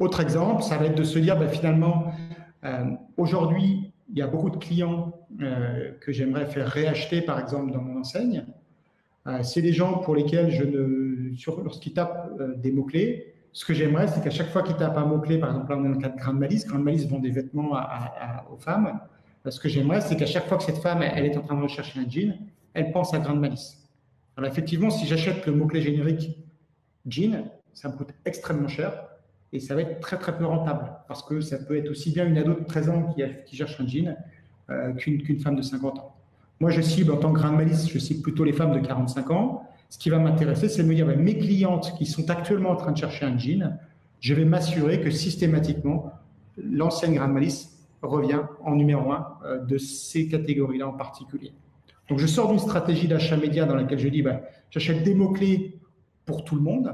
Autre exemple, ça va être de se dire, finalement, aujourd'hui, il y a beaucoup de clients que j'aimerais faire réacheter, par exemple, dans mon enseigne. C'est des gens pour lesquels lorsqu'ils tapent des mots-clés, ce que j'aimerais, c'est qu'à chaque fois qu'ils tapent un mot-clé, par exemple, là, on est dans le cas de Grande Malice vend des vêtements aux femmes. Ce que j'aimerais, c'est qu'à chaque fois que cette femme, elle est en train de rechercher un jean, elle pense à Grande Malice. Alors, effectivement, si j'achète le mot-clé générique jean, ça me coûte extrêmement cher et ça va être très, très peu rentable parce que ça peut être aussi bien une ado de 13 ans qui cherche un jean qu'une femme de 50 ans. Moi, je cible en tant que Grande Malice, je cible plutôt les femmes de 45 ans. Ce qui va m'intéresser, c'est de me dire, mes clientes qui sont actuellement en train de chercher un jean, je vais m'assurer que systématiquement, l'enseigne Grande Malice revient en numéro 1 de ces catégories-là en particulier. Donc, je sors d'une stratégie d'achat média dans laquelle je dis, j'achète des mots-clés pour tout le monde.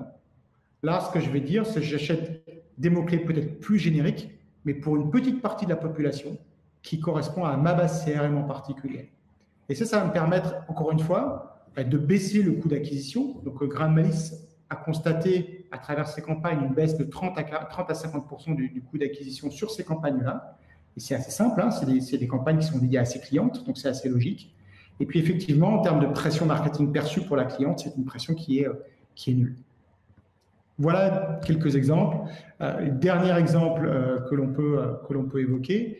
Là, ce que je vais dire, c'est que j'achète des mots-clés peut-être plus génériques, mais pour une petite partie de la population qui correspond à ma base CRM en particulier. Et ça va me permettre, encore une fois, de baisser le coût d'acquisition. Donc, Grande Malice a constaté à travers ses campagnes une baisse de 30 à 50% du coût d'acquisition sur ces campagnes-là. Et c'est assez simple, hein, c'est des campagnes qui sont liées à ses clientes, donc c'est assez logique. Et puis, effectivement, en termes de pression marketing perçue pour la cliente, c'est une pression qui est nulle. Voilà quelques exemples. Dernier exemple que l'on peut évoquer.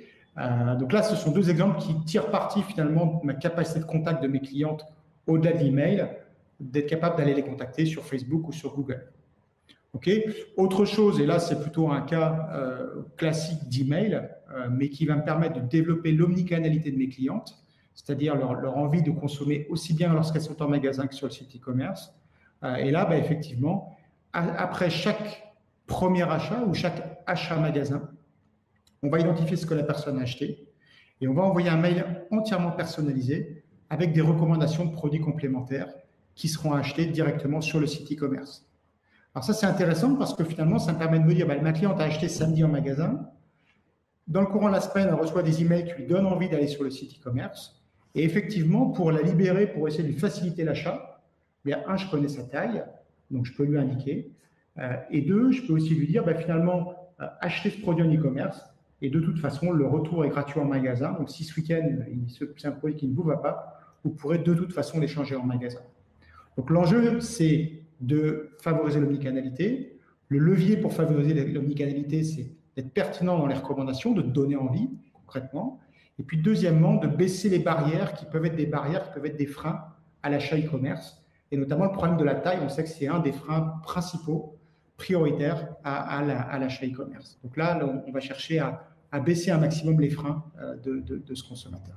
Donc là, ce sont deux exemples qui tirent parti finalement de ma capacité de contact de mes clientes au-delà de l'email, d'être capable d'aller les contacter sur Facebook ou sur Google. Autre chose, et là c'est plutôt un cas classique d'email, mais qui va me permettre de développer l'omnicanalité de mes clientes, c'est-à-dire leur envie de consommer aussi bien lorsqu'elles sont en magasin que sur le site e-commerce. Et là, effectivement, après chaque premier achat ou chaque achat magasin, on va identifier ce que la personne a acheté et on va envoyer un mail entièrement personnalisé avec des recommandations de produits complémentaires qui seront achetés directement sur le site e-commerce. Alors ça, c'est intéressant parce que finalement, ça me permet de me dire, ma cliente a acheté samedi en magasin. Dans le courant de la semaine, elle reçoit des emails qui lui donnent envie d'aller sur le site e-commerce. Et effectivement, pour la libérer, pour essayer de lui faciliter l'achat, je connais sa taille, donc je peux lui indiquer. Et deux, je peux aussi lui dire, finalement, acheter ce produit en e-commerce. Et de toute façon, le retour est gratuit en magasin. Donc, si ce week-end, c'est un produit qui ne vous va pas, vous pourrez de toute façon l'échanger en magasin. Donc, l'enjeu, c'est de favoriser l'omnicanalité. Le levier pour favoriser l'omnicanalité, c'est d'être pertinent dans les recommandations, de donner envie, concrètement. Et puis, deuxièmement, de baisser les barrières qui peuvent être des barrières, qui peuvent être des freins à l'achat e-commerce. Et notamment, le problème de la taille, on sait que c'est un des freins principaux prioritaire à l'achat e-commerce. Donc là, on va chercher à baisser un maximum les freins de ce consommateur.